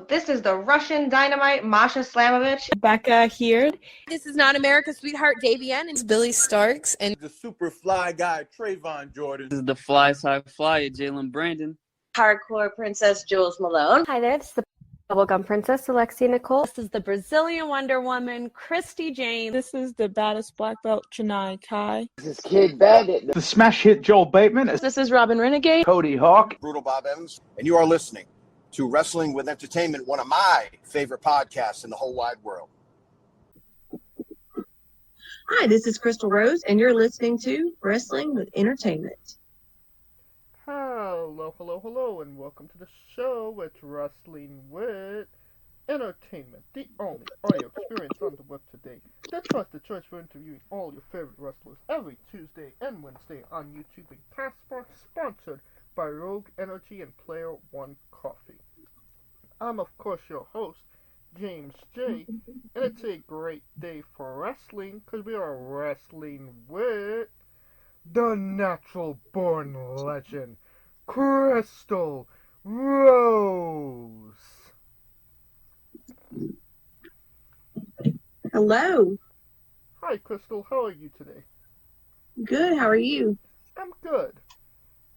This is the Russian Dynamite, Masha Slamovich. Becca here. This is not America's Sweetheart, Davian. And It's Billy Starks. And the super fly guy, Trayvon Jordan. This is the fly side flyer, Jalen Brandon. Hardcore Princess, Jules Malone. Hi there, this is the Bubblegum Princess, Alexia Nicole. This is the Brazilian Wonder Woman, Christy Jane. This is the baddest black belt, Chennai Kai. This is Kid Bandit. The smash hit Joel Bateman. This is Robin Renegade. Cody Hawk. Brutal Bob Evans. And you are listening to Wrestling with Entertainment, one of my favorite podcasts in the whole wide world. Hi, this is Crystal Rose, and you're listening to Wrestling with Entertainment. Hello, and welcome to the show. It's Wrestling with Entertainment, the only audio experience on the web today. That's the choice for interviewing all your favorite wrestlers every Tuesday and Wednesday on YouTube and Castbox, sponsored by Rogue Energy and Player One Coffee. I'm, of course, your host, James J, and it's a great day for wrestling because we are wrestling with the natural-born legend, Crystal Rose. Hello. Hi, Crystal. How are you today? Good. How are you? I'm good.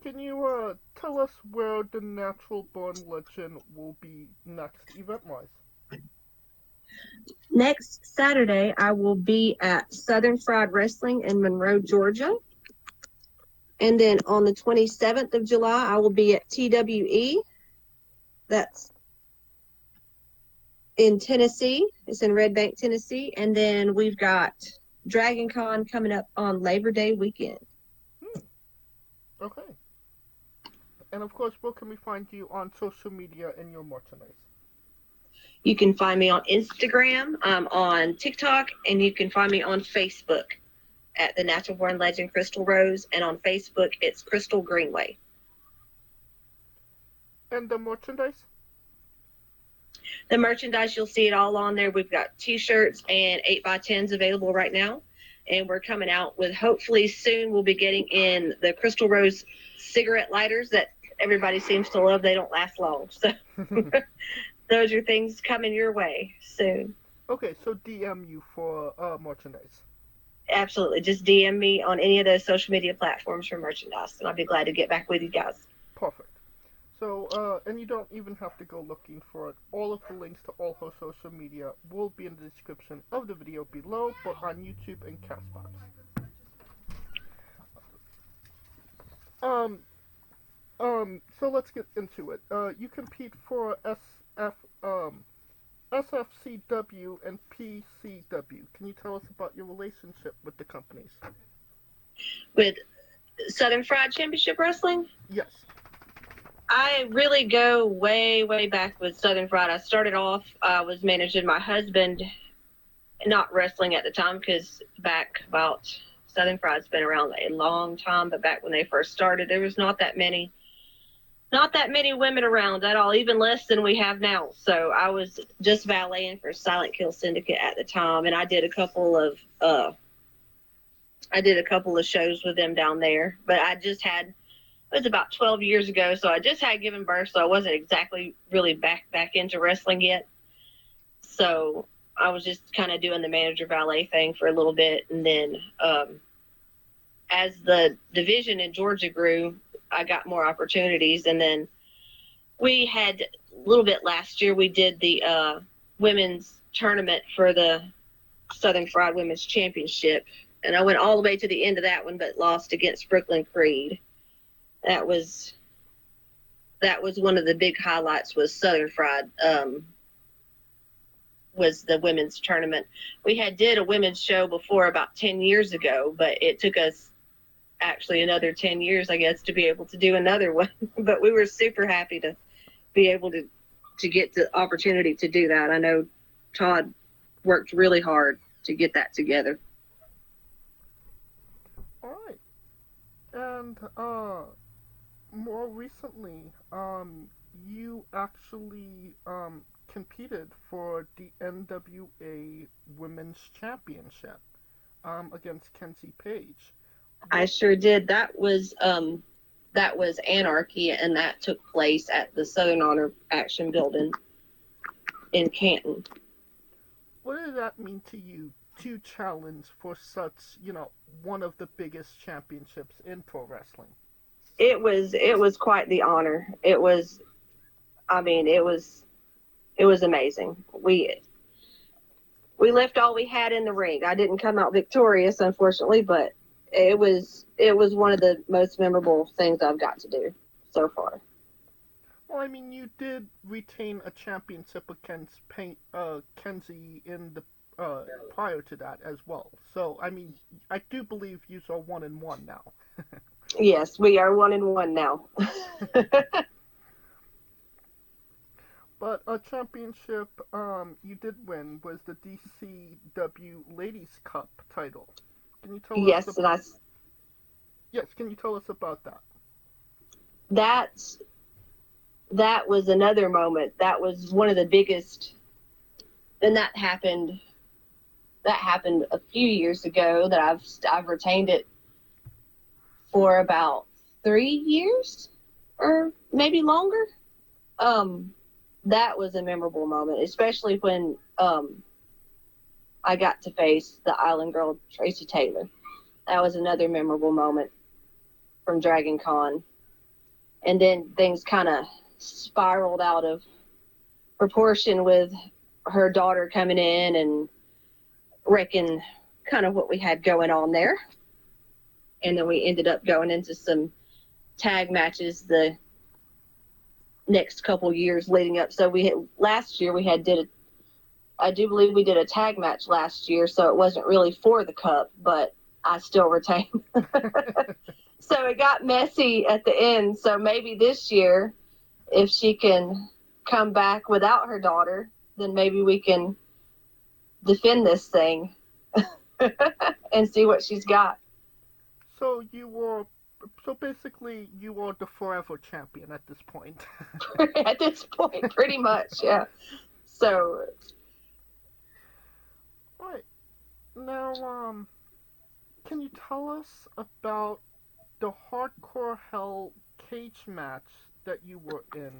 Can you tell us where the natural-born legend will be next, event-wise? Next Saturday, I will be at Southern Fried Wrestling in Monroe, Georgia. And then on the 27th of July, I will be at TWE. That's in Tennessee. It's in Red Bank, Tennessee. And then we've got Dragon Con coming up on Labor Day weekend. Okay. And of course, where can we find you on social media and your merchandise? You can find me on Instagram, on TikTok, and you can find me on Facebook at the Natural Born Legend Crystal Rose, and on Facebook it's Crystal Greenway. And the merchandise? The merchandise, you'll see it all on there. We've got t-shirts and 8x10s available right now, and we're coming out with, hopefully soon, we'll be getting in the Crystal Rose cigarette lighters that everybody seems to love. They don't last long, so those are things coming your way soon. Okay, so DM you for merchandise. Absolutely. Just DM me on any of those social media platforms for merchandise, and I'll be glad to get back with you guys. Perfect. So, and you don't even have to go looking for it. All of the links to all her social media will be in the description of the video below, but on YouTube and Castbox. So let's get into it. You compete for SFCW and PCW. Can you tell us about your relationship with the companies? With Southern Fried Championship Wrestling? Yes. I really go way, way back with Southern Fried. I started off, I was managing my husband, not wrestling at the time, because back about, Southern Fried's been around a long time, but back when they first started, there was not that many women around at all, even less than we have now. So I was just valeting for Silent Kill Syndicate at the time, and I did a couple of shows with them down there. But it was about 12 years ago, so I just had given birth, so I wasn't exactly really back into wrestling yet. So I was just kind of doing the manager valet thing for a little bit, and then as the division in Georgia grew, I got more opportunities, and then we had a little bit last year. We did the women's tournament for the Southern Fried Women's Championship, and I went all the way to the end of that one, but lost against Brooklyn Creed. That was one of the big highlights. Was Southern Fried was the women's tournament. We did a women's show before about 10 years ago, but it took us actually another 10 years, I guess, to be able to do another one. But we were super happy to be able to get the opportunity to do that. I know Todd worked really hard to get that together. All right. And more recently, you actually competed for the NWA Women's Championship against Kenzie Page. I sure did. That was Anarchy, and that took place at the Southern Honor Action Building. in Canton. What did that mean to you to challenge for such, one of the biggest championships in pro wrestling? It was quite the honor. It was amazing. We left all we had in the ring. I didn't come out victorious, unfortunately, but it was one of the most memorable things I've got to do so far. Well, I mean, you did retain a championship against Kenzie in the prior to that as well. So, I mean, I do believe you are 1-1 now. Yes, we are 1-1 now. But a championship you did win was the DCW Ladies Cup title. Can you tell us? Yes, can you tell us about that? That was another moment. That was one of the biggest, and that happened a few years ago. That I've retained it for about 3 years, or maybe longer. That was a memorable moment, especially when I got to face the Island Girl Tracy Taylor. That was another memorable moment from Dragon Con. And then things kind of spiraled out of proportion with her daughter coming in and wrecking kind of what we had going on there. And then we ended up going into some tag matches the next couple years leading up. So last year I do believe we did a tag match last year, so it wasn't really for the cup, but I still retained. So it got messy at the end. So maybe this year, if she can come back without her daughter, then maybe we can defend this thing and see what she's got. So basically you are the forever champion at this point. At this point, pretty much, yeah. So. Right. Now, can you tell us about the Hardcore Hell cage match that you were in,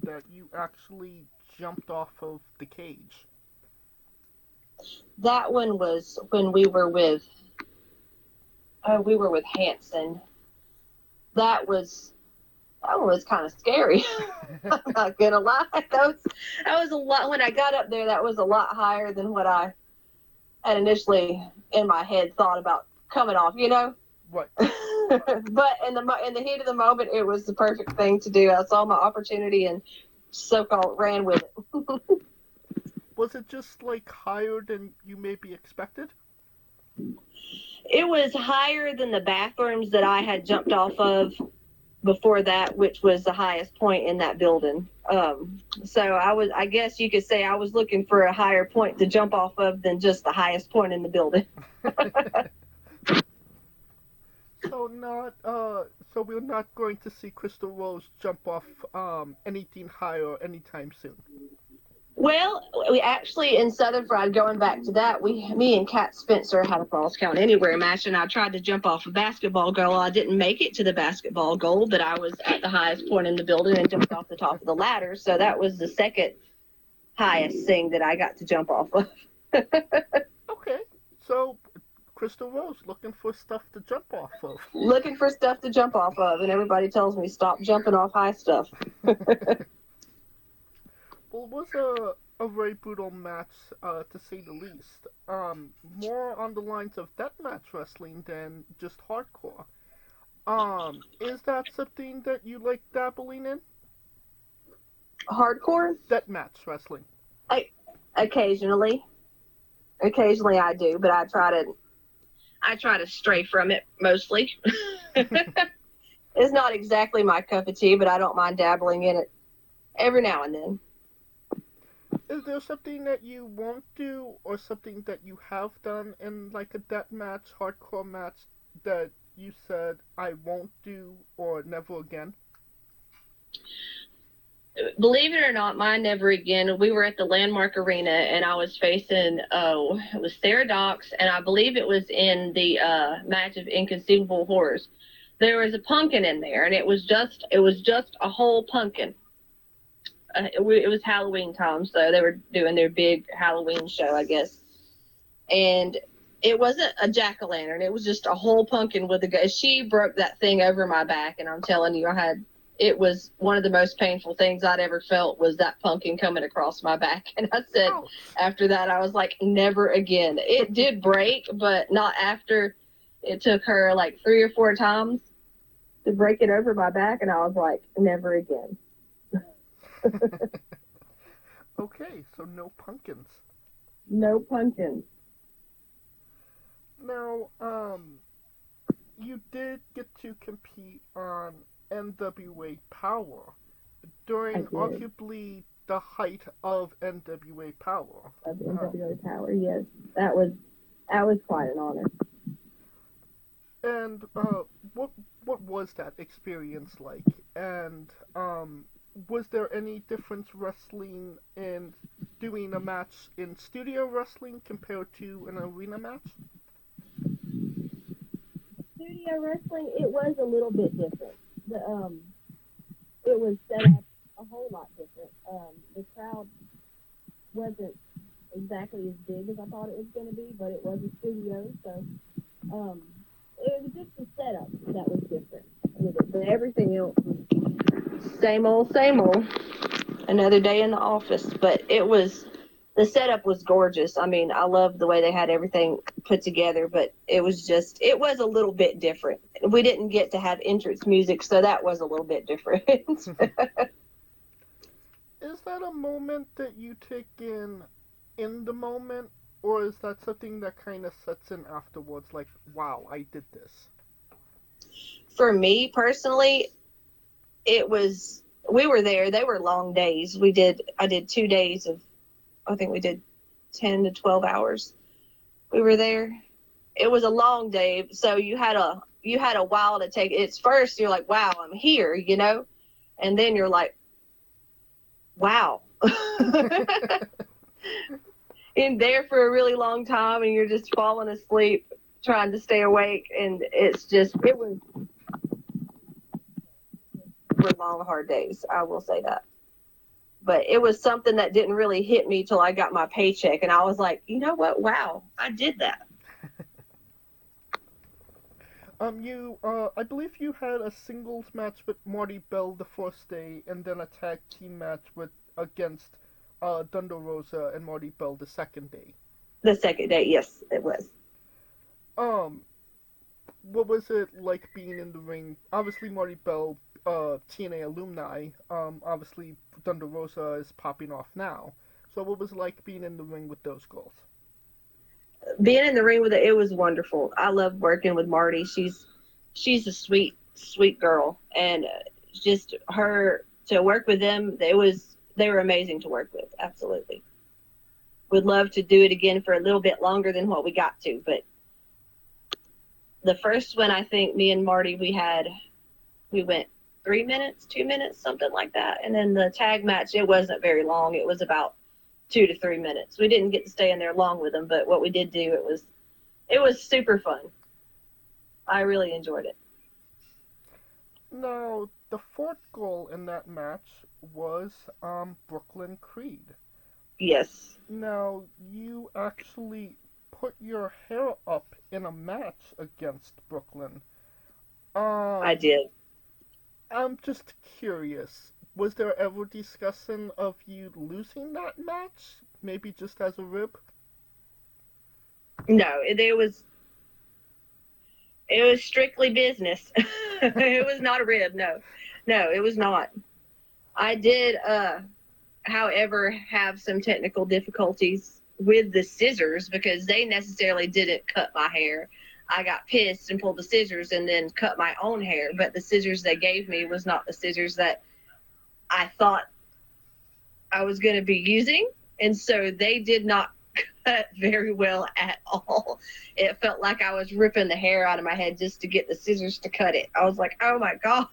that you actually jumped off of the cage? That one was when we were with Hanson. That one was kind of scary. I'm not gonna lie. That was a lot. When I got up there, that was a lot higher than what I had initially in my head thought about coming off. Right. But in the heat of the moment, it was the perfect thing to do. I saw my opportunity and so-called ran with it. Was it just higher than you maybe expected? It was higher than the bathrooms that I had jumped off of before that, which was the highest point in that building. So I guess you could say I was looking for a higher point to jump off of than just the highest point in the building. So we're not going to see Crystal Rose jump off anything higher anytime soon. Well, we actually in Southern Fried, going back to that, me and Kat Spencer had a Falls Count Anywhere match, and I tried to jump off a basketball goal. I didn't make it to the basketball goal, but I was at the highest point in the building and jumped off the top of the ladder. So that was the second highest thing that I got to jump off of. Okay, so Crystal Rose looking for stuff to jump off of. Looking for stuff to jump off of, and everybody tells me stop jumping off high stuff. Well, it was a very brutal match, to say the least. More on the lines of deathmatch wrestling than just hardcore. Is that something that you like dabbling in? Hardcore? Deathmatch wrestling. Occasionally I do, but I try to stray from it mostly. It's not exactly my cup of tea, but I don't mind dabbling in it every now and then. Is there something that you won't do, or something that you have done in a deathmatch, hardcore match, that you said I won't do or never again? Believe it or not, mine never again. We were at the Landmark Arena, and I was facing, it was Saradox, and I believe it was in the match of Inconceivable Horrors. There was a pumpkin in there, and it was just a whole pumpkin. it was Halloween time, so they were doing their big Halloween show, I guess. And it wasn't a jack-o'-lantern. It was just a whole pumpkin with a gun. She broke that thing over my back, and I'm telling you, it was one of the most painful things I'd ever felt was that pumpkin coming across my back. And I said, after that, I was like, never again. It did break, but not after. It took her like 3 or 4 times to break it over my back, and I was like, never again. Okay, so no pumpkins. No pumpkins. Now, you did get to compete on NWA Powerrr during arguably the height of NWA Powerrr. Of NWA Powerrr, yes. That was quite an honor. And what was that experience like? And was there any difference wrestling in doing a match in studio wrestling compared to an arena match? Studio wrestling, it was a little bit different. It was set up a whole lot different. The crowd wasn't exactly as big as I thought it was going to be, but it was a studio, so it was just the setup that was different with it. But everything else was same old, another day in the office. But the setup was gorgeous. I mean, I loved the way they had everything put together, but it was a little bit different. We didn't get to have entrance music, so that was a little bit different. Is that a moment that you take in the moment, or is that something that kind of sets in afterwards, like, wow, I did this? For me personally, we were there. They were long days. I did 2 days of, I think we did 10 to 12 hours. We were there. It was a long day, so you had a while to take. It's first you're like, wow, I'm here, you know, and then you're like, wow. In there for a really long time, and you're just falling asleep trying to stay awake, and it were long, hard days, I will say that. But it was something that didn't really hit me till I got my paycheck, and I was like, you know what? Wow, I did that. I believe you had a singles match with Marty Bell the first day, and then a tag team match against Thunder Rosa and Marty Bell the second day. The second day, yes, it was. What was it like being in the ring? Obviously, Marty Bell, TNA alumni. Obviously, Thunder Rosa is popping off now. So what was it like being in the ring with those girls? Being in the ring with it was wonderful. I love working with Marty. She's a sweet, sweet girl, and just her to work with them, they were amazing to work with. Absolutely. Would love to do it again for a little bit longer than what we got to, but the first one, I think me and Marty, we went 3 minutes, 2 minutes, something like that. And then the tag match, it wasn't very long. It was about 2 to 3 minutes. We didn't get to stay in there long with them, but what we did do, it was super fun. I really enjoyed it. Now, the fourth goal in that match was Brooklyn Creed. Yes. Now, you actually put your hair up in a match against Brooklyn. I did. I'm just curious. Was there ever discussion of you losing that match? Maybe just as a rib? No, it was strictly business. It was not a rib, no. No, it was not. I did, however, have some technical difficulties with the scissors because they necessarily didn't cut my hair. I got pissed and pulled the scissors and then cut my own hair, but the scissors they gave me was not the scissors that I thought I was going to be using, and so they did not cut very well at all. It felt like I was ripping the hair out of my head just to get the scissors to cut it. I was like, oh my God.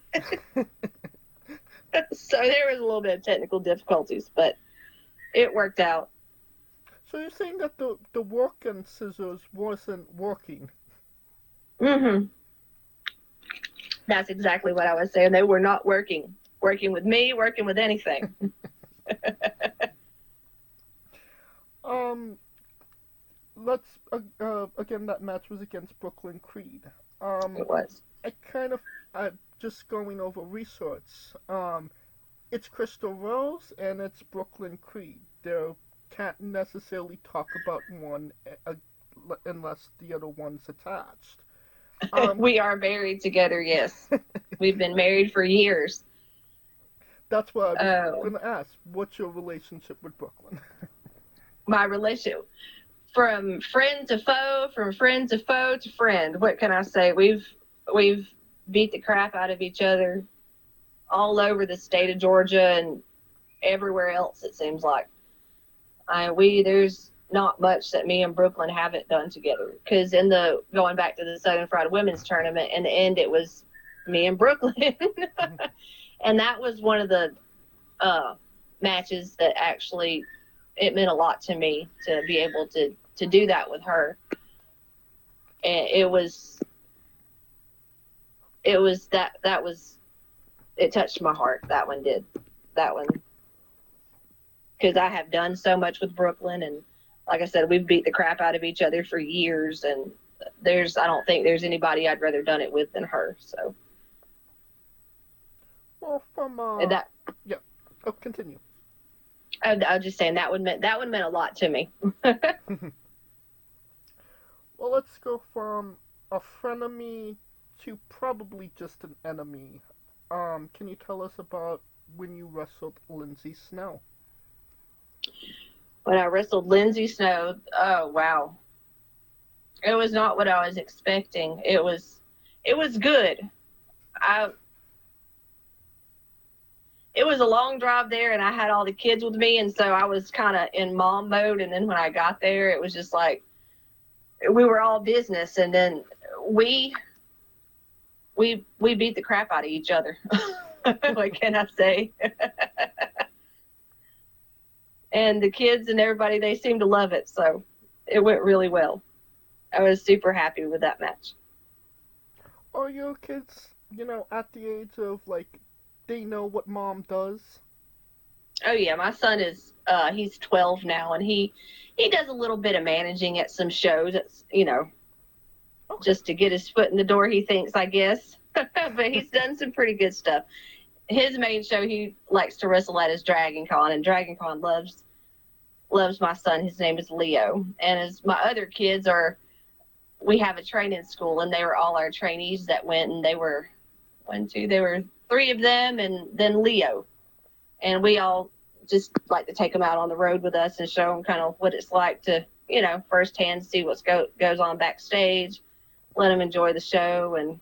So there was a little bit of technical difficulties, but it worked out. So you're saying that the working scissors wasn't working? Mm-hmm. That's exactly what I was saying. They were not working with me, working with anything. let's again, that match was against Brooklyn Creed. It was. Just going over resorts. It's Crystal Rose and it's Brooklyn Creed. They can't necessarily talk about one unless the other one's attached. We are married together, yes. We've been married for years. That's what I was going to ask. What's your relationship with Brooklyn? My relationship, from friend to foe, from friend to foe to friend. What can I say? We've beat the crap out of each other all over the state of Georgia and everywhere else, it seems like. There's not much that me and Brooklyn haven't done together. Because going back to the Southern Fried Women's Tournament, in the end, it was me and Brooklyn. And that was one of the matches that actually, it meant a lot to me to be able to do that with her. And it touched my heart. That one did. That one. Because I have done so much with Brooklyn, and like I said, we've beat the crap out of each other for years, and I don't think there's anybody I'd rather done it with than her. So. Well, yeah. Oh, continue. I was just saying that one meant a lot to me. Well, let's go from a frenemy to probably just an enemy. Can you tell us about when you wrestled Lindsay Snow? When I wrestled Lindsay Snow, oh wow. It was not what I was expecting. It was good. It was a long drive there, and I had all the kids with me, and so I was kind of in mom mode. And then when I got there, it was just like we were all business, and then we beat the crap out of each other. What can I say? And the kids and everybody, they seemed to love it, so it went really well. I was super happy with that match. Are your kids, at the age of, they know what mom does? Oh, yeah, my son is, he's 12 now, and he does a little bit of managing at some shows. It's, just to get his foot in the door, he thinks, I guess. But he's done some pretty good stuff. His main show he likes to wrestle at is Dragon Con, and Dragon Con loves my son. His name is Leo. And as my other kids we have a training school, and they were all our trainees that went, and they were there were 3 of them, and then Leo. And we all just like to take them out on the road with us and show them kind of what it's like to, firsthand see what goes on backstage, let them enjoy the show, and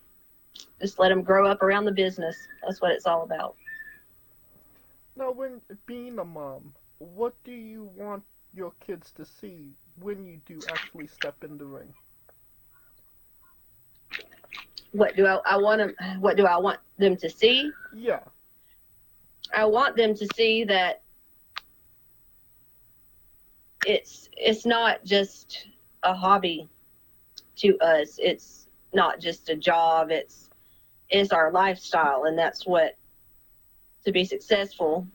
just let them grow up around the business. That's what it's all about. Now, when being a mom, what do you want your kids to see when you do actually step in the ring? What do I want them to see? Yeah. I want them to see that it's not just a hobby to us. It's not just a job. It's our lifestyle, and that's what, to be successful,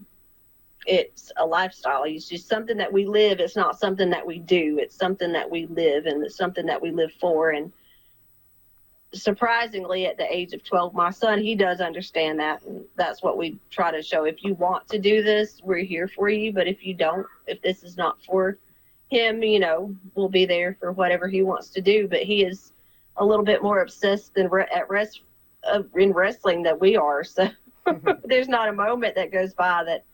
it's a lifestyle. It's just something that we live. It's not something that we do. It's something that we live, and it's something that we live for. And surprisingly, at the age of 12, my son, he does understand that, and that's what we try to show. If you want to do this, we're here for you, but if you don't, if this is not for him, we'll be there for whatever he wants to do. But he is a little bit more obsessed in wrestling than we are, so there's not a moment that goes by that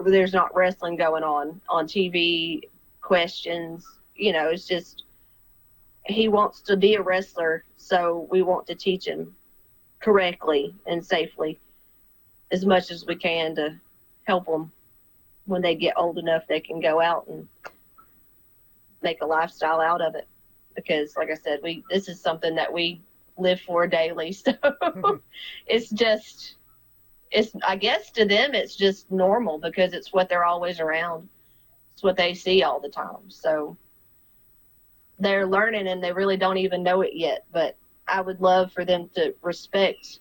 there's not wrestling going on TV, questions. It's just he wants to be a wrestler, so we want to teach him correctly and safely as much as we can to help them when they get old enough they can go out and make a lifestyle out of it. Because, like I said, this is something that we live for daily. So I guess to them it's just normal because it's what they're always around. It's what they see all the time. So they're learning, and they really don't even know it yet. But I would love for them to respect,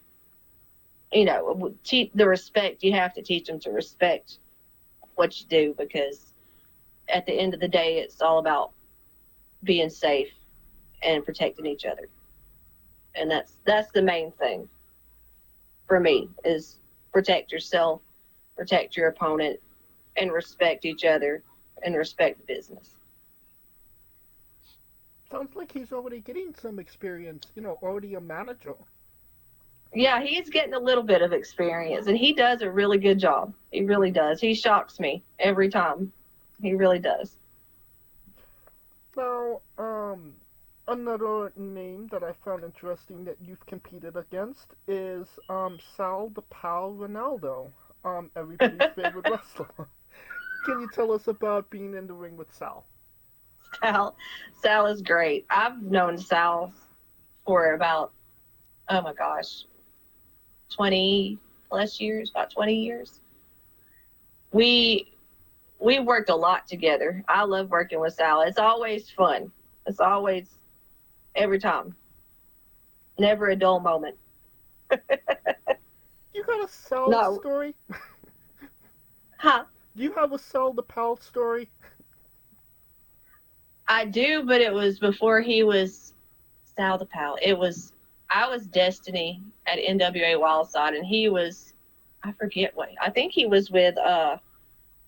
the respect. You have to teach them to respect what you do, because at the end of the day, it's all about being safe and protecting each other. And that's the main thing for me, is protect yourself, protect your opponent, and respect each other and respect the business. Sounds like he's already getting some experience, already a manager. Yeah, he's getting a little bit of experience, and he does a really good job. He really does. He shocks me every time. He really does. Now, another name that I found interesting that you've competed against is Sal The Pal Ronaldo, everybody's favorite wrestler. Can you tell us about being in the ring with Sal? Sal is great. I've known Sal for about, oh my gosh, 20 plus years, about 20 years. We worked a lot together. I love working with Sal. It's always fun. It's always, every time. Never a dull moment. You got a Sal story? Huh? Do you have a Sal The Pal story? I do, but it was before he was Sal The Pal. I was Destiny at NWA Wildside, and he was, I forget what, I think he was with,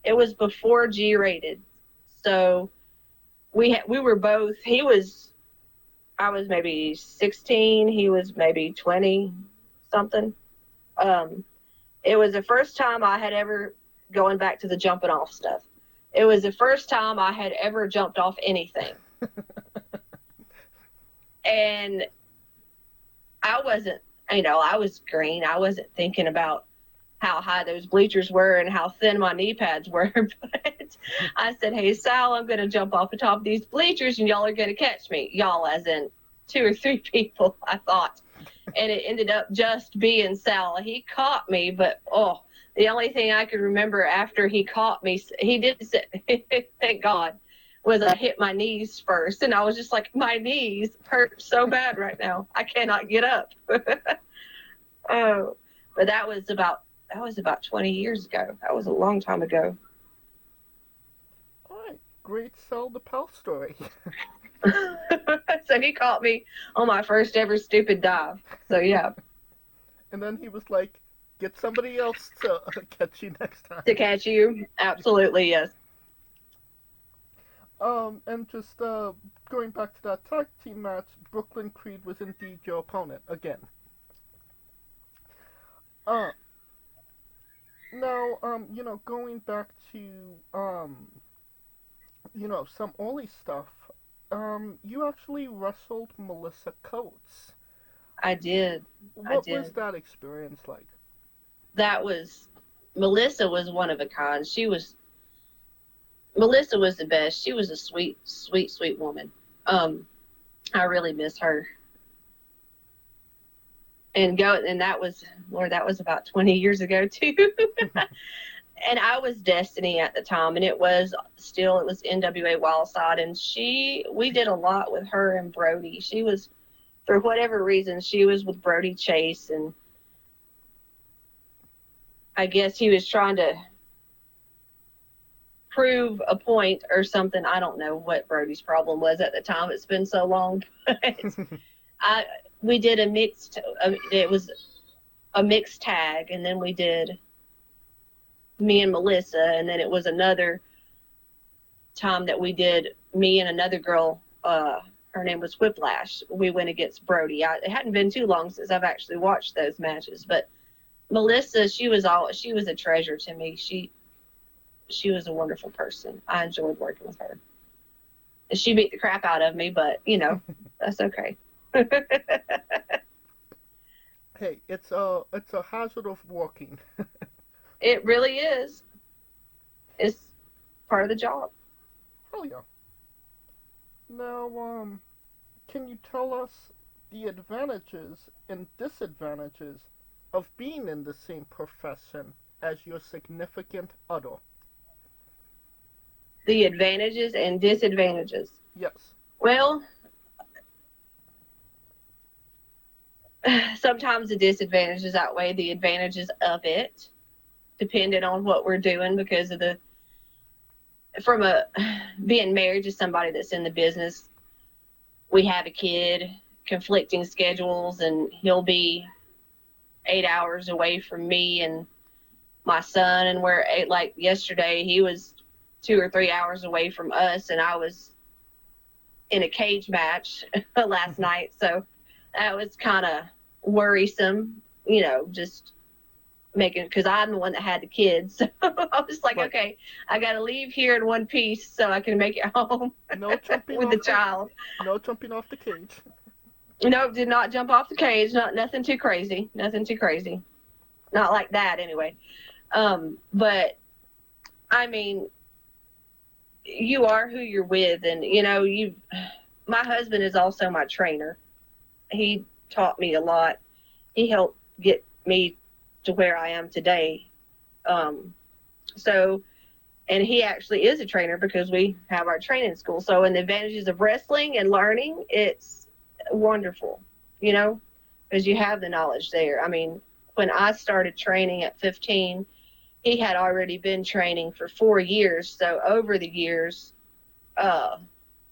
it was before G-Rated. So we were both, I was maybe 16, he was maybe 20 something. It was the first time I had ever, going back to the jumping off stuff, it was the first time I had ever jumped off anything. And I wasn't, I was green. I wasn't thinking about how high those bleachers were and how thin my knee pads were. But I said, hey, Sal, I'm going to jump off the top of these bleachers and y'all are going to catch me. Y'all, as in 2 or 3 people, I thought. And it ended up just being Sal. He caught me, but, the only thing I could remember after he caught me, he did say, thank God, was I hit my knees first. And I was just like, my knees hurt so bad right now. I cannot get up. Oh, but that was about 20 years ago. That was a long time ago. All right, great Sal The Pal story. So he caught me on my first ever stupid dive. So yeah. And then he was like, get somebody else to catch you next time. To catch you? Absolutely, yes. And just going back to that tag team match, Brooklyn Creed was indeed your opponent again. Now, going back to, some early stuff, you actually wrestled Melissa Coates. I did. What was that experience like? Melissa was one of a kind. Melissa was the best. She was a sweet, sweet, sweet woman. I really miss her. And that was about 20 years ago too. And I was Destiny at the time, and it was NWA Wildside, and we did a lot with her and Brody. She was, for whatever reason, she was with Brody Chase, and I guess he was trying to prove a point or something. I don't know what Brody's problem was at the time. It's been so long. We did it was a mixed tag, and then we did me and Melissa, and then it was another time that we did me and another girl, her name was Whiplash. We went against Brody. It hadn't been too long since I've actually watched those matches, but Melissa, she was a treasure to me. She was a wonderful person. I enjoyed working with her. And she beat the crap out of me, but that's okay. Hey, it's a hazard of walking. It really is. It's part of the job. Hell yeah. Now, can you tell us the advantages and disadvantages of being in the same profession as your significant other? The advantages and disadvantages. Yes. Well, sometimes the disadvantages outweigh the advantages of it, depending on what we're doing, because of from being married to somebody that's in the business, we have a kid, conflicting schedules, and he'll be 8 hours away from me and my son, and like yesterday he was 2 or 3 hours away from us, and I was in a cage match last night, so that was kind of worrisome, just making, because I'm the one that had the kids. So I was like, okay, I got to leave here in one piece so I can make it home with the child. No jumping off the cage. No, did not jump off the cage. Nothing too crazy. Nothing too crazy. Not like that, anyway. But I mean, you are who you're with, and my husband is also my trainer. He taught me a lot. He helped get me to where I am today. And he actually is a trainer because we have our training school. So in the advantages of wrestling and learning, it's wonderful, because you have the knowledge there. I mean, when I started training at 15, he had already been training for 4 years. So over the years,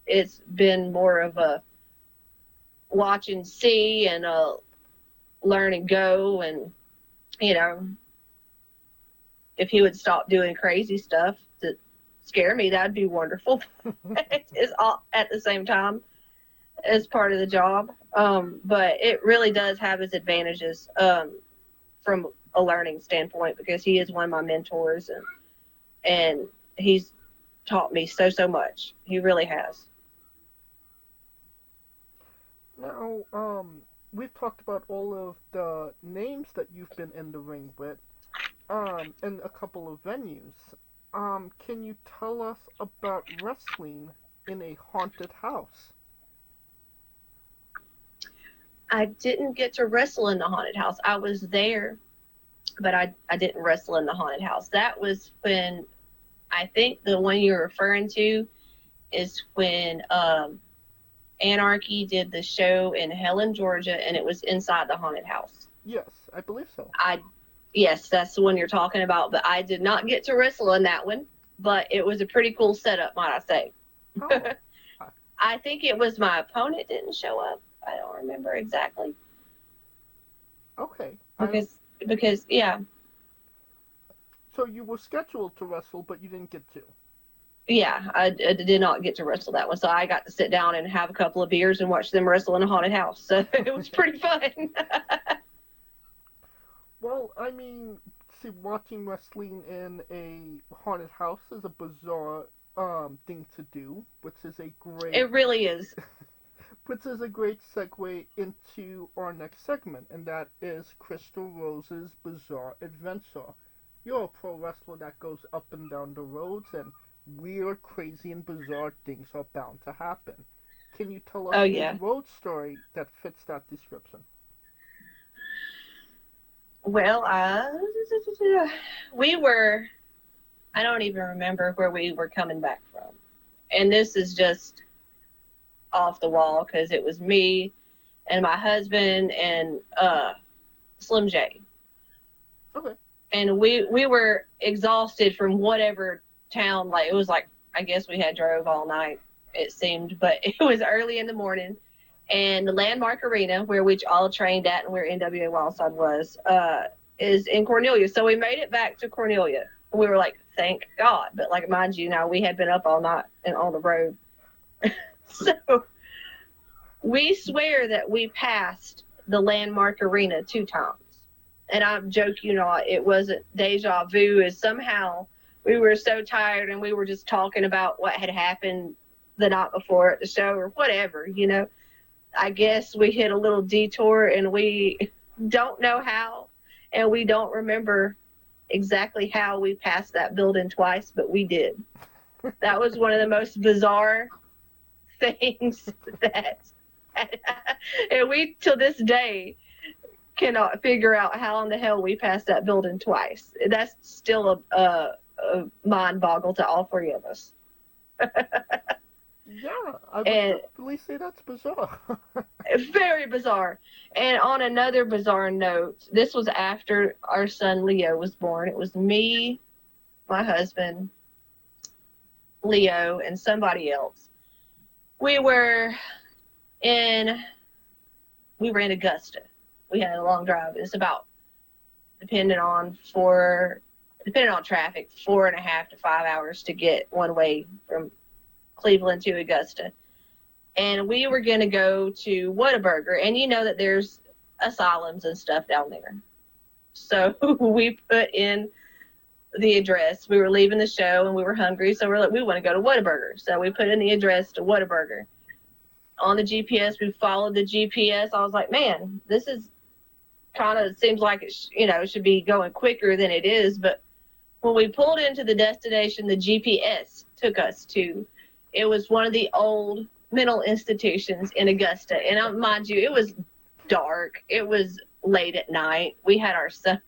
it's been more of a watch and see and a learn and go. And, if he would stop doing crazy stuff to scare me, that'd be wonderful. It's all at the same time as part of the job. But it really does have its advantages from a learning standpoint, because he is one of my mentors, and he's taught me so much. He really has. Now, we've talked about all of the names that you've been in the ring with, in a couple of venues. Can you tell us about wrestling in a haunted house? I didn't get to wrestle in the haunted house. I was there, but I didn't wrestle in the haunted house. That was when, I think the one you're referring to is when Anarchy did the show in Helen, Georgia, and it was inside the haunted house. Yes, I believe so. Yes, that's the one you're talking about, but I did not get to wrestle in that one, but it was a pretty cool setup, might I say. Oh. I think it was my opponent didn't show up. I don't remember exactly. Okay. Because yeah. So you were scheduled to wrestle, but you didn't get to. Yeah, I did not get to wrestle that one, so I got to sit down and have a couple of beers and watch them wrestle in a haunted house. So it was pretty fun. Well, I mean, see, watching wrestling in a haunted house is a bizarre thing to do, which is a great... It really is. Which is a great segue into our next segment, and that is Crystal Rose's Bizarre Adventure. You're a pro wrestler that goes up and down the roads, and weird, crazy, and bizarre things are bound to happen. Can you tell us a road story that fits that description? Well, I don't even remember where we were coming back from. And this is just off the wall, because it was me and my husband and Slim J. Okay. And we were exhausted from whatever town, like it was like, I guess we had drove all night, it seemed, but it was early in the morning. And the Landmark Arena, where we all trained at and where NWA Wildside was, is in Cornelia. So we made it back to Cornelia. We were like, thank God. But like, mind you, now we had been up all night and on the road. So we swear that we passed the Landmark Arena 2 times. And I'm joking not, it wasn't deja vu. Is somehow we were so tired and we were just talking about what had happened the night before at the show or whatever, I guess we hit a little detour and we don't know how, and we don't remember exactly how we passed that building twice, but we did. That was one of the most bizarre things and we, till this day, cannot figure out how in the hell we passed that building twice. That's still a mind boggle to all 3 of us. Yeah, I would definitely say that's bizarre. Very bizarre. And on another bizarre note, this was after our son Leo was born. It was me, my husband, Leo, and somebody else. We were in Augusta. We had a long drive. It's about, depending on traffic, 4.5 to 5 hours to get one way from Cleveland to Augusta. And we were going to go to Whataburger, and you know that there's asylums and stuff down there. So we put in the address. We were leaving the show and we were hungry, so we're like, we want to go to Whataburger. So we put in the address to Whataburger. On the GPS, we followed the GPS. I was like, man, this is kind of, seems like it should be going quicker than it is. But when we pulled into the destination, the GPS took us to, it was one of the old mental institutions in Augusta. And mind you, it was dark. It was late at night. We had our son.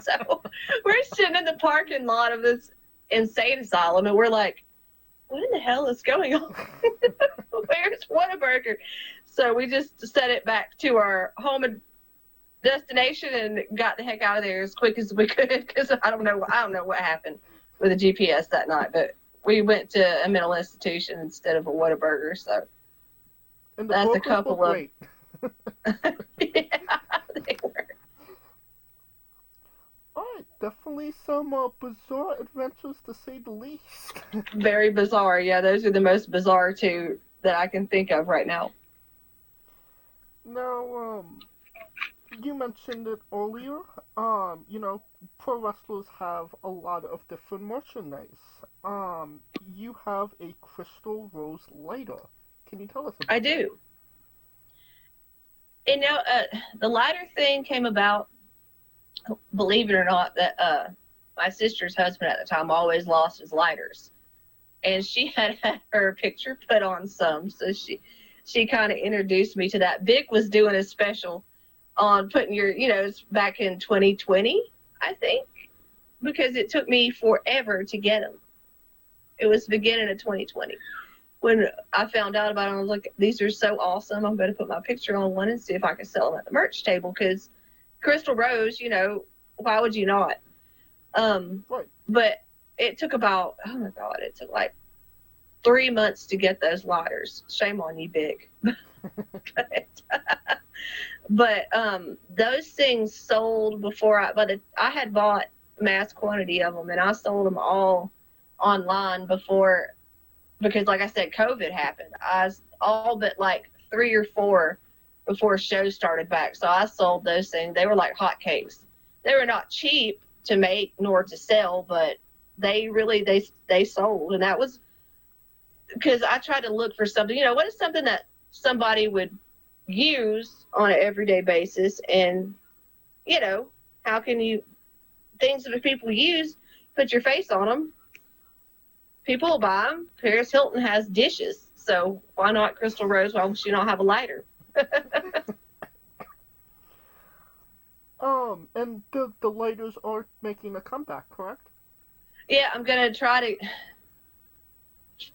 So we're sitting in the parking lot of this insane asylum, and we're like, what in the hell is going on? Where's Whataburger? So we just set it back to our home destination and got the heck out of there as quick as we could, because I don't know what happened with the GPS that night, but we went to a mental institution instead of a Whataburger. So that's a couple of yeah, they were. Alright, definitely some bizarre adventures to say the least. Very bizarre. Yeah, those are the most bizarre two that I can think of right now. Now, you mentioned it earlier. Pro wrestlers have a lot of different merchandise. You have a Crystal Rose lighter. Can you tell us about I do. And now, the lighter thing came about, believe it or not, that my sister's husband at the time always lost his lighters. And she had her picture put on some, so she kind of introduced me to that. Vic was doing a special on putting your, it's back in 2020, I think, because it took me forever to get them. It was the beginning of 2020. When I found out about them, I was like, these are so awesome. I'm going to put my picture on one and see if I can sell them at the merch table, because Crystal Rose, why would you not? Right. But it took about, oh my God, it took like 3 months to get those lighters. Shame on you, Big. But those things sold before I had bought mass quantity of them, and I sold them all online before, because like I said, COVID happened. I was all but like 3 or 4 before shows started back. So I sold those things. They were like hotcakes. They were not cheap to make nor to sell, but they really, they sold. And that was because I tried to look for something, what is something that somebody would use on an everyday basis? And, how can you, things that people use, put your face on them. People will buy them. Paris Hilton has dishes, so why not Crystal Rose? Why would she not have a lighter? And the lighters are making a comeback, correct? Yeah, I'm gonna try to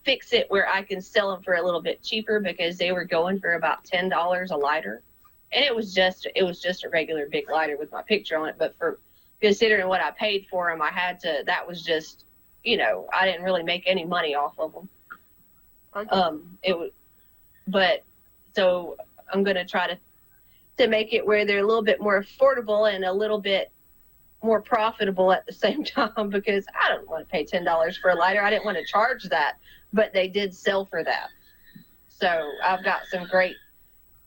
fix it where I can sell them for a little bit cheaper, because they were going for about $10 a lighter, and it was just a regular big lighter with my picture on it. But for considering what I paid for them, that was just, I didn't really make any money off of them. So I'm going to try to make it where they're a little bit more affordable and a little bit more profitable at the same time, because I don't want to pay $10 for a lighter. I didn't want to charge that, but they did sell for that. So I've got some great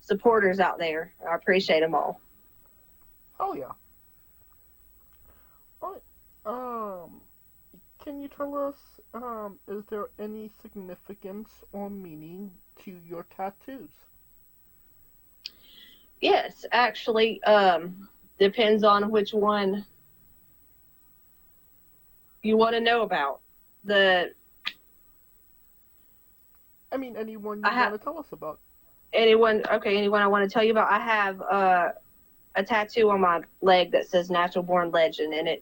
supporters out there. I appreciate them all. Oh yeah. All right. Can you tell us, is there any significance or meaning to your tattoos? Yes, actually, depends on which one you want to know about. Anyone you want to tell us about. Anyone I want to tell you about. I have a tattoo on my leg that says Natural Born Legend, and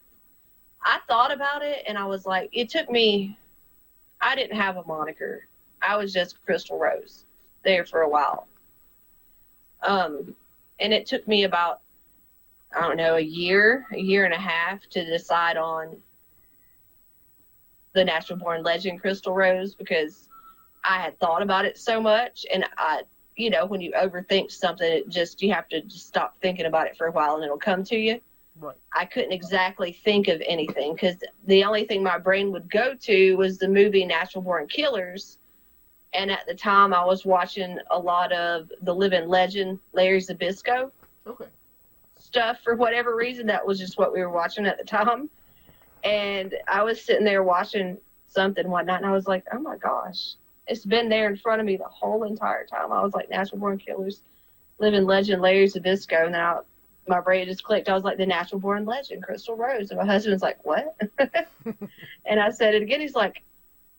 I thought about it, and I was like, I didn't have a moniker. I was just Crystal Rose there for a while. And it took me about, a year and a half to decide on the natural born legend Crystal Rose, because I had thought about it so much, and when you overthink something, you have to just stop thinking about it for a while and it'll come to you. Right. I couldn't exactly think of anything because the only thing my brain would go to was the movie Natural Born Killers. And at the time, I was watching a lot of the living legend, Larry Zbyszko stuff. For whatever reason, that was just what we were watching at the time. And I was sitting there watching something one night, and I was like, oh my gosh, it's been there in front of me the whole entire time. I was like, Natural Born Killers, living legend, Larry Zbyszko. And then my brain just clicked. I was like, the Natural Born Legend, Crystal Rose. And my husband's like, what? And I said it again. He's like,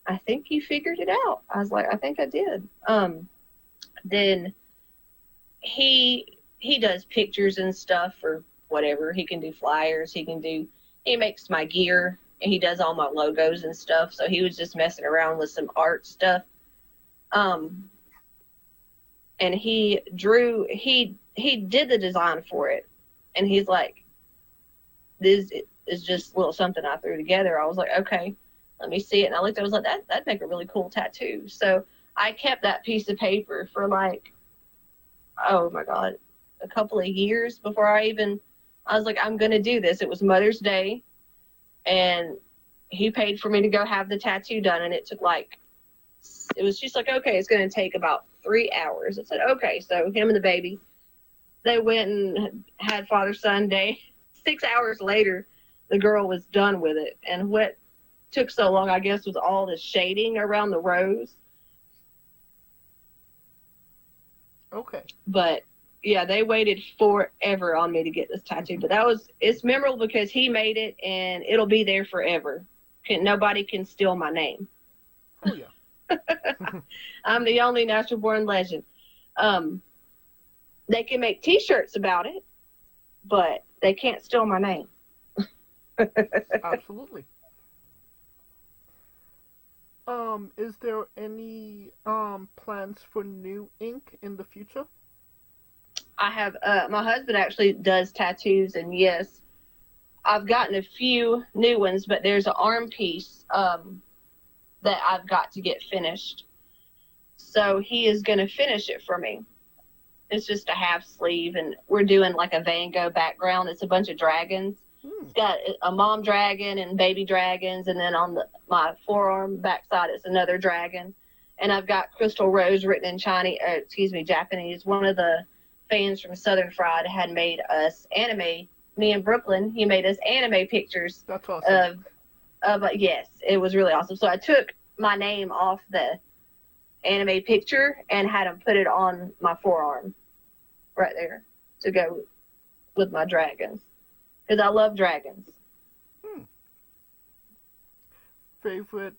I think you figured it out. I was like, I think I did. Then he does pictures and stuff or whatever. He can do flyers. He makes my gear, and he does all my logos and stuff. So he was just messing around with some art stuff. And he did the design for it. And he's like, this is just a little something I threw together. I was like, okay, let me see it. And I looked at it, I was like, that'd make a really cool tattoo. So I kept that piece of paper for oh my God, a couple of years before I was like, I'm going to do this. It was Mother's Day, and he paid for me to go have the tattoo done. And it took it was just like, okay, it's going to take about 3 hours. I said, okay. So him and the baby, they went and had Father-Son Day. 6 hours later, the girl was done with it. And what took so long, I guess, was all the shading around the rose. Okay. But yeah, they waited forever on me to get this tattoo. But it's memorable because he made it, and it'll be there forever. Nobody can steal my name. Oh yeah. I'm the only natural born legend. They can make T-shirts about it, but they can't steal my name. Absolutely. Is there any plans for new ink in the future? I have my husband actually does tattoos, and yes, I've gotten a few new ones, but there's an arm piece that I've got to get finished. So he is going to finish it for me. It's just a half sleeve, and we're doing like a Van Gogh background. It's a bunch of dragons. It's got a mom dragon and baby dragons, and then on my forearm backside it's another dragon. And I've got Crystal Rose written in Japanese. One of the fans from Southern Fried had made us anime. Me and Brooklyn, he made us anime pictures. That's awesome. Yes, it was really awesome. So I took my name off the anime picture and had him put it on my forearm right there to go with my dragons. Because I love dragons. Favorite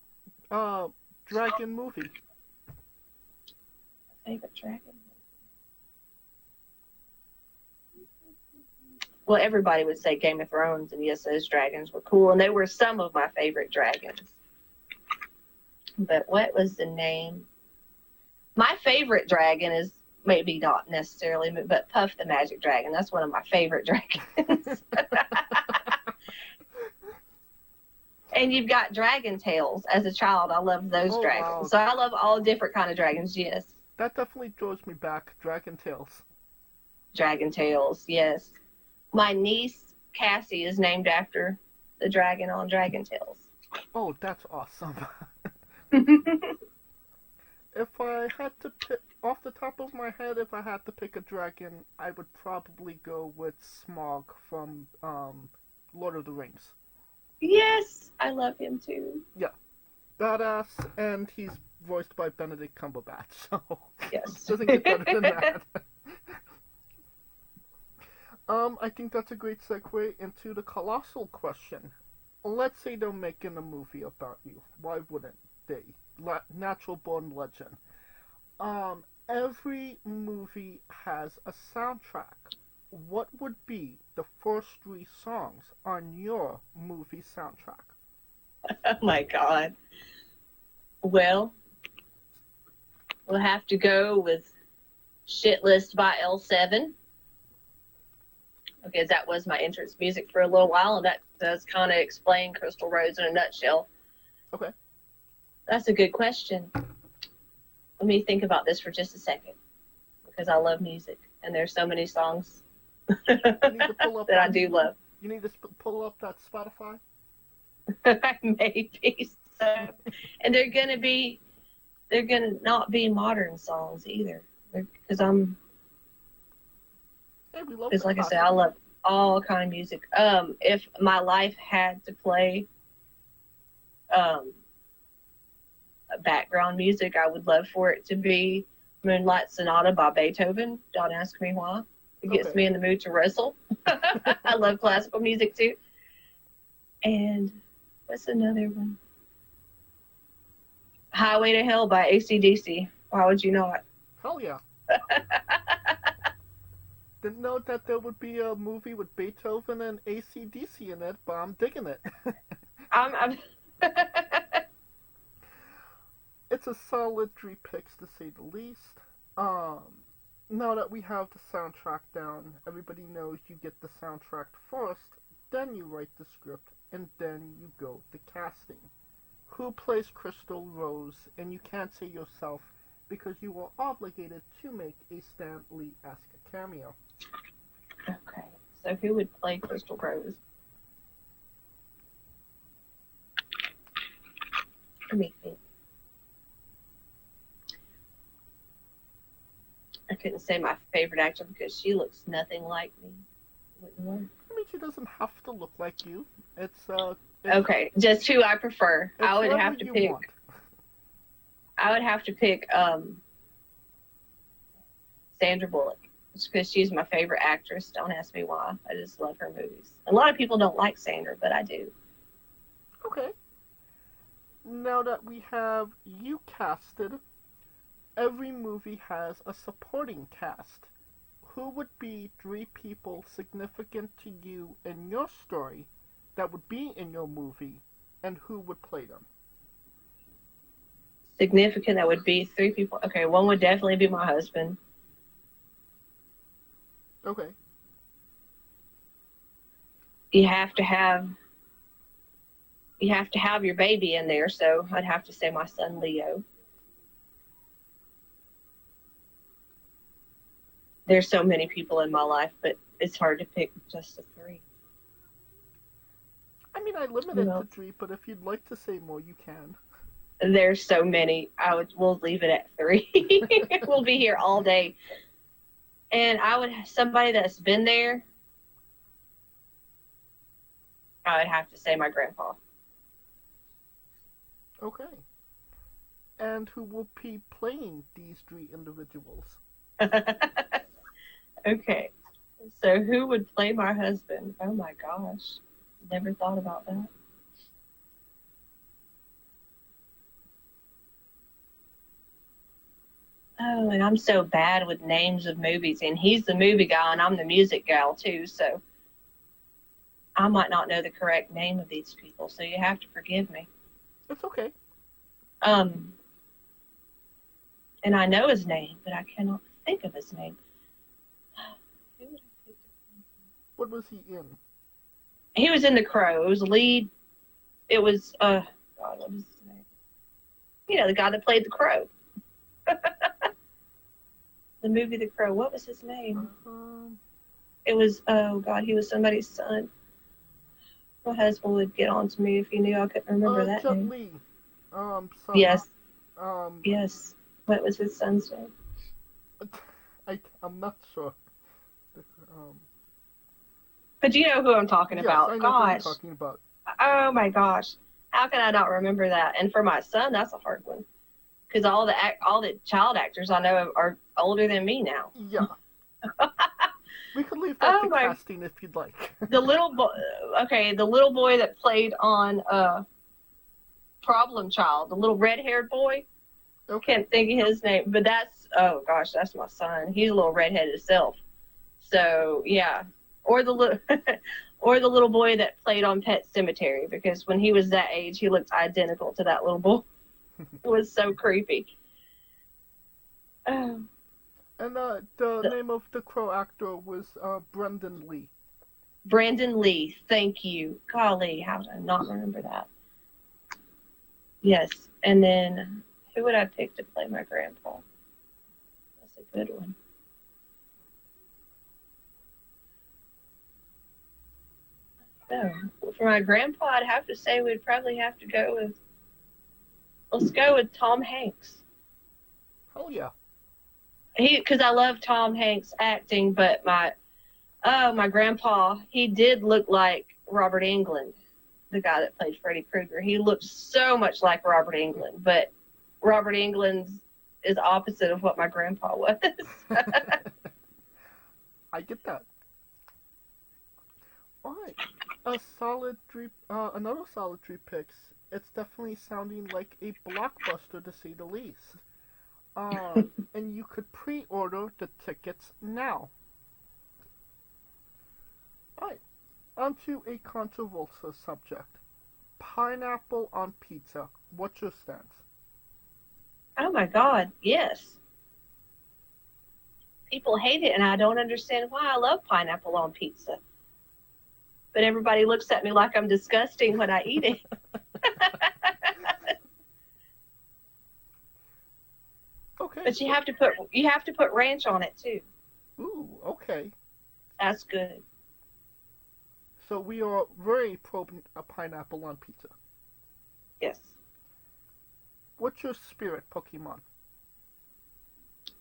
dragon movie? Favorite dragon? Well, everybody would say Game of Thrones, and yes, those dragons were cool, and they were some of my favorite dragons. But what was the name? My favorite dragon is maybe not necessarily, but Puff the Magic Dragon. That's one of my favorite dragons. And you've got dragon tails. As a child, I loved those dragons. Wow. So I love all different kind of dragons, yes. That definitely draws me back. Dragon tails. Dragon tails, yes. My niece, Cassie, is named after the dragon on Dragon Tales. Oh, that's awesome. If I had to pick, off the top of my head, if I had to pick a dragon, I would probably go with Smaug from Lord of the Rings. Yes, I love him too. Yeah, badass, and he's voiced by Benedict Cumberbatch, so yes, doesn't get better than that. I think that's a great segue into the colossal question. Let's say they're making a movie about you. Why wouldn't they? Natural born legend. Every movie has a soundtrack. What would be the first 3 songs on your movie soundtrack? Oh my God. Well, we'll have to go with Shit List by L7. Because that was my entrance music for a little while, and that does kind of explain Crystal Rose in a nutshell. Okay. That's a good question. Let me think about this for just a second, because I love music, and there's so many songs that I do love. You need to pull up that Spotify? Maybe so. And they're gonna not be modern songs either, because like I said, I love all kind of music. If my life had to play background music, I would love for it to be Moonlight Sonata by Beethoven. Don't ask me why. It gets me in the mood to wrestle. I love classical music too. And what's another one? Highway to Hell by AC/DC. Why would you not? Hell yeah. Didn't know that there would be a movie with Beethoven and AC/DC in it, but I'm digging it. I'm It's a solid 3 picks to say the least. Now that we have the soundtrack down, everybody knows you get the soundtrack first, then you write the script, and then you go to casting. Who plays Crystal Rose? And you can't say yourself because you are obligated to make a Stan Lee-esque cameo. Okay, so who would play Crystal Rose? Let me think. I couldn't say my favorite actor because she looks nothing like me. Wouldn't work. I mean, she doesn't have to look like you. It's okay, just who I prefer. I would have to pick. Want. I would have to pick Sandra Bullock, just because she's my favorite actress. Don't ask me why. I just love her movies. A lot of people don't like Sandra, but I do. Okay. Now that we have you casted, every movie has a supporting cast. Who would be 3 people significant to you in your story that would be in your movie, and who would play them? Significant, that would be 3 people. Okay, one would definitely be my husband. Okay. You have to have your baby in there, so I'd have to say my son Leo. There's so many people in my life, but it's hard to pick just the 3. I mean, I limited to 3, but if you'd like to say more, you can. There's so many. We'll leave it at 3. We'll be here all day. And I would have somebody that's been there. I would have to say my grandpa. Okay. And who will be playing these 3 individuals? Okay. So who would play my husband? Oh my gosh. Never thought about that. Oh, and I'm so bad with names of movies, and he's the movie guy and I'm the music gal too, so I might not know the correct name of these people, so you have to forgive me. It's okay. And I know his name, but I cannot think of his name. Who would I pick? What was he in? He was in The Crow. It was lead. It was God, what is his name? You know, the guy that played the Crow. The movie The Crow. What was his name? It was, oh God, he was somebody's son. My husband would get on to me if he knew I couldn't remember that Chuck name. Lee. Son. Yes. Yes. What was his son's name? I'm not sure. But you know who I'm talking about. I know Gosh. who you're talking about. Oh my gosh. How can I not remember that? And for my son, that's a hard one. Because all the child actors I know are older than me now. Yeah. We could leave that to casting if you'd like. The little boy, the little boy that played on Problem Child, the little red-haired boy. Okay. Can't think of his name, but that's that's my son. He's a little redheaded himself. So yeah, or the little boy that played on Pet Cemetery, because when he was that age, he looked identical to that little boy. It was so creepy. And the name of the Crow actor was Brendan Lee. Brandon Lee, thank you. Golly, how did I not remember that? Yes. And then who would I pick to play my grandpa? That's a good one. No. For my grandpa, I'd have to say we'd probably have to go with, let's go with Tom Hanks. Oh yeah. Because I love Tom Hanks acting, but my grandpa, he did look like Robert Englund, the guy that played Freddy Krueger. He looked so much like Robert Englund, but Robert Englund is opposite of what my grandpa was. I get that. All right. Another solid three picks. It's definitely sounding like a blockbuster to say the least. And you could pre-order the tickets now. Alright, onto a controversial subject. Pineapple on pizza. What's your stance? Oh my God, yes. People hate it, and I don't understand why. I love pineapple on pizza. But everybody looks at me like I'm disgusting when I eat it. Okay. But you have to put ranch on it too. Ooh, okay. That's good. So we are very pro pineapple on pizza. Yes. What's your spirit Pokemon?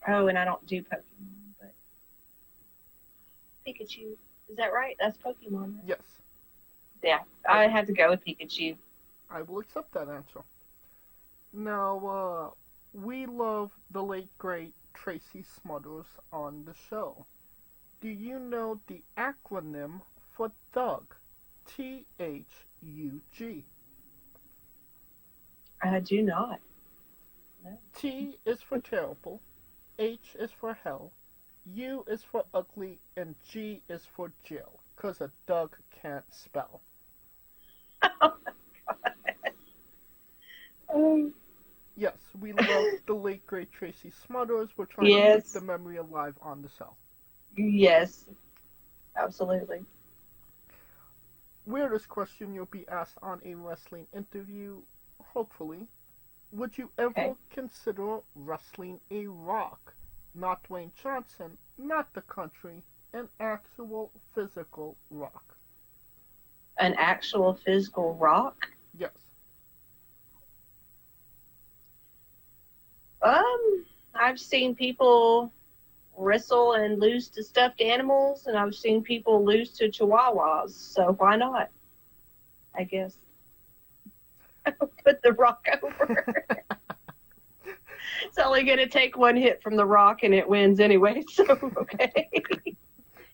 Oh, and I don't do Pokemon, but Pikachu. Is that right? That's Pokemon. Right? Yes. Yeah, I have to go with Pikachu. I will accept that answer. Now, we love the late great Tracy Smothers on the show. Do you know the acronym for Doug? THUG. I do not. No. T is for terrible, H is for hell, U is for ugly, and G is for Jill, because a Doug can't spell. Oh my God. Yes, we love the late great Tracy Smothers. We're trying to keep the memory alive on the show. Yes, absolutely. Weirdest question you'll be asked on a wrestling interview, hopefully. Would you ever consider wrestling a Rock? Not Dwayne Johnson, not the country, an actual physical Rock. An actual physical Rock? Yes. I've seen people wrestle and lose to stuffed animals, and I've seen people lose to chihuahuas, so why not? I guess. Put the Rock over. It's only going to take one hit from the Rock and it wins anyway, so okay.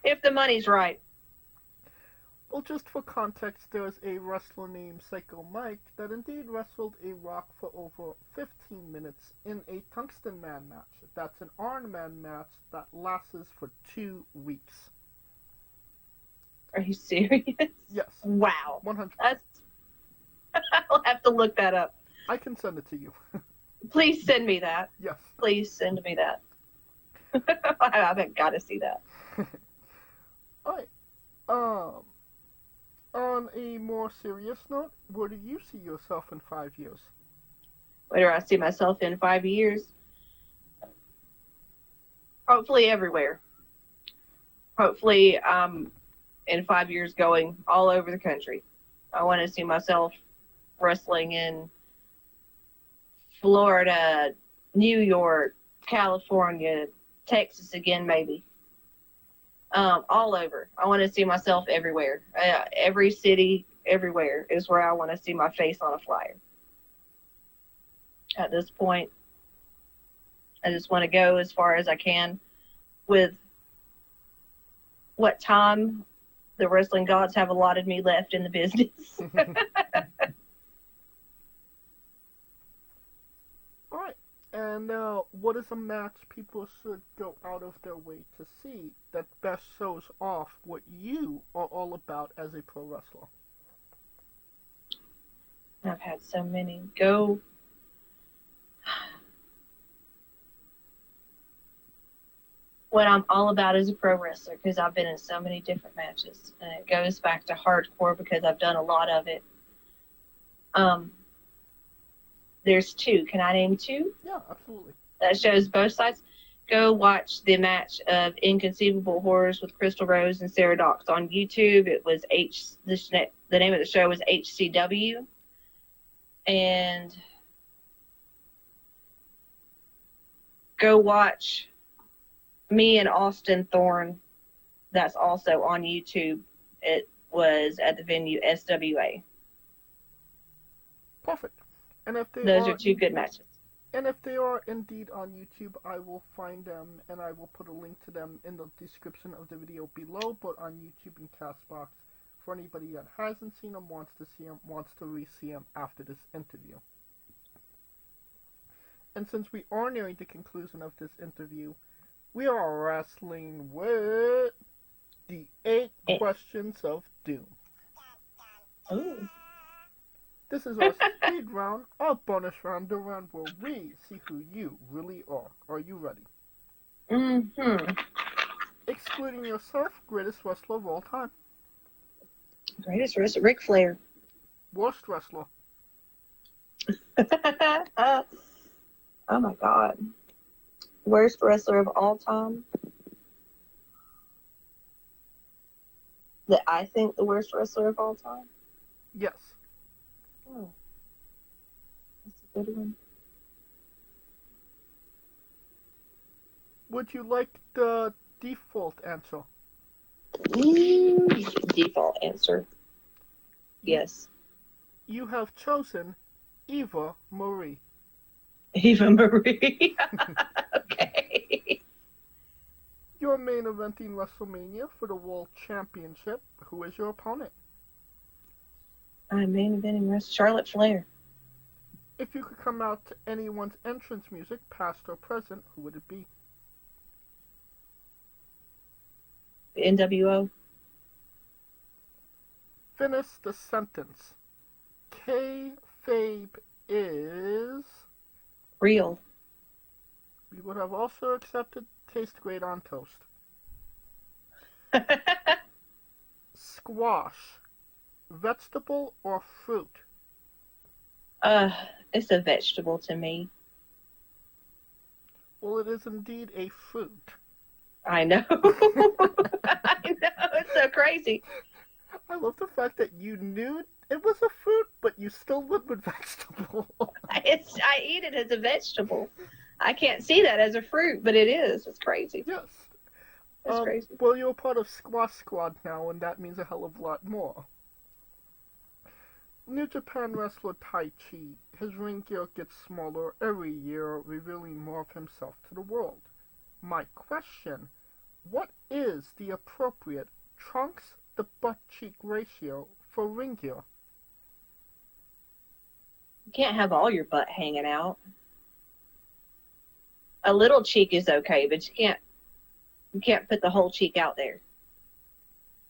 If the money's right. Well, just for context, there's a wrestler named Psycho Mike that indeed wrestled a Rock for over 15 minutes in a Tungsten Man match. That's an Iron Man match that lasts for 2 weeks. Are you serious? Yes. Wow. 100%. I'll have to look that up. I can send it to you. Please send me that. Yes. Please send me that. I've got to see that. Alright. On a more serious note, where do you see yourself in 5 years? Where do I see myself in 5 years? Hopefully everywhere. Hopefully in 5 years going all over the country. I want to see myself wrestling in Florida, New York, California, Texas again maybe. All over. I want to see myself everywhere. Every city, everywhere is where I want to see my face on a flyer. At this point, I just want to go as far as I can with what time the wrestling gods have allotted me left in the business. Alright. And what is a match people should go out of their way to see that best shows off what you are all about as a pro wrestler? I've had so many. Go. What I'm all about as a pro wrestler, because I've been in so many different matches, and it goes back to hardcore because I've done a lot of it. There's two. Can I name two? Yeah, absolutely. That shows both sides. Go watch the match of Inconceivable Horrors with Crystal Rose and Saradox on YouTube. It was the name of the show was HCW. And go watch me and Austin Thorne. That's also on YouTube. It was at the venue SWA. Perfect. And if Those are two good matches. And if they are indeed on YouTube, I will find them and I will put a link to them in the description of the video below, but on YouTube and Castbox for anybody that hasn't seen them, wants to see them, wants to re-see them after this interview. And since we are nearing the conclusion of this interview, we are wrestling with the 8 questions of doom. Ooh. This is our speed round, our bonus round, the round where we see who you really are. Are you ready? Mm-hmm. Excluding yourself, greatest wrestler of all time. Greatest wrestler, Ric Flair. Worst wrestler. Oh my God. Worst wrestler of all time. I think the worst wrestler of all time? Yes. Oh. That's a good one. Would you like the default answer? Default answer. Yes. You have chosen Eva Marie. Eva Marie. Okay. You're main eventing WrestleMania for the World Championship. Who is your opponent? I'm main eventing Charlotte Flair. If you could come out to anyone's entrance music, past or present, who would it be? NWO. Finish the sentence. Kayfabe is... Real. We would have also accepted taste great on toast. Squash. Vegetable or fruit? It's a vegetable to me. Well, it is indeed a fruit. I know. I know. It's so crazy. I love the fact that you knew it was a fruit, but you still went with vegetable. I eat it as a vegetable. I can't see that as a fruit, but it is. It's crazy. Yes. It's crazy. Well, you're part of Squash Squad now, and that means a hell of a lot more. New Japan wrestler Tai Chi, his ring gear gets smaller every year, revealing more of himself to the world. My question, what is the appropriate trunks to butt cheek ratio for ring gear? You can't have all your butt hanging out. A little cheek is okay, but you can't put the whole cheek out there.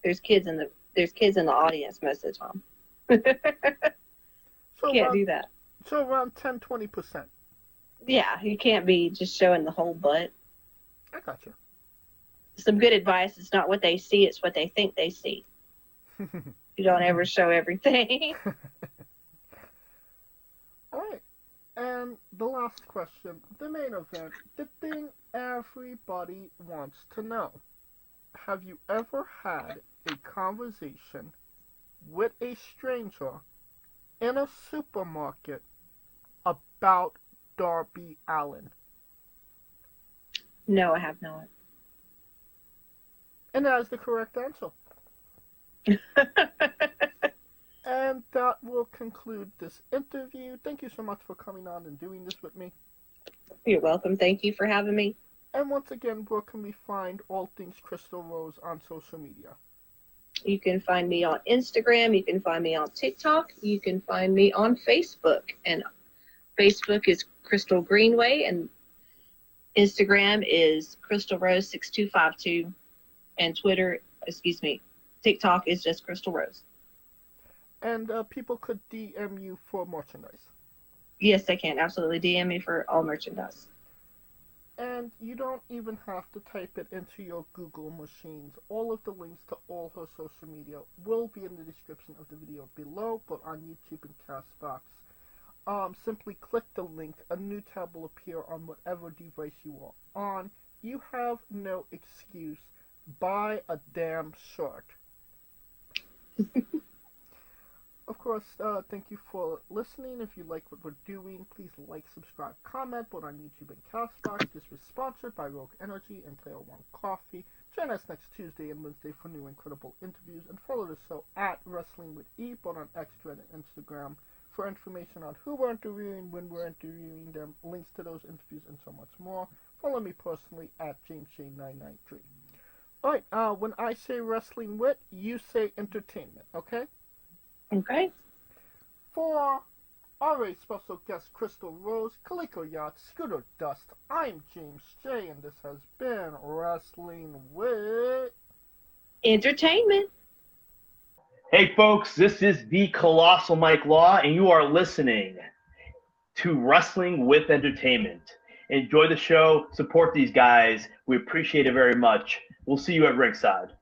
There's kids in the audience most of the time. So Can't do that. So around 10-20%. Yeah, you can't be just showing the whole butt. I got you. Some good advice. It's not what they see, it's what they think they see. You don't ever show everything. Alright. And the last question, the main event, the thing everybody wants to know. Have you ever had a conversation with a stranger in a supermarket about Darby Allin? No, I have not. And that is the correct answer. And that will conclude this interview. Thank you so much for coming on and doing this with me. You're welcome. Thank you for having me. And once again, where can we find all things Crystal Rose on social media? You can find me on Instagram. You can find me on TikTok. You can find me on Facebook. And Facebook is Crystal Greenway. And Instagram is Crystal Rose 6252. And TikTok is just Crystal Rose. And people could DM you for merchandise. Yes, they can. Absolutely. DM me for all merchandise. And you don't even have to type it into your Google machines. All of the links to all her social media will be in the description of the video below, but on YouTube and Castbox. simply click the link. A new tab will appear on whatever device you are on. You have no excuse. Buy a damn shirt. Of course, thank you for listening. If you like what we're doing, please like, subscribe, comment, both on YouTube and Castbox. This was sponsored by Rogue Energy and Player One Coffee. Join us next Tuesday and Wednesday for new incredible interviews, and follow the show at Wrestling with E, both on X, Twitter, and Instagram, for information on who we're interviewing, when we're interviewing them, links to those interviews, and so much more. Follow me personally at JamesJ993. Alright, when I say wrestling wit, you say entertainment, okay? Okay. For our special guest, Crystal Rose, Calico Yacht, Scooter Dust, I'm James J, and this has been Wrestling with Entertainment. Hey folks, this is the Colossal Mike Law, and you are listening to Wrestling with Entertainment. Enjoy the show, support these guys. We appreciate it very much. We'll see you at ringside.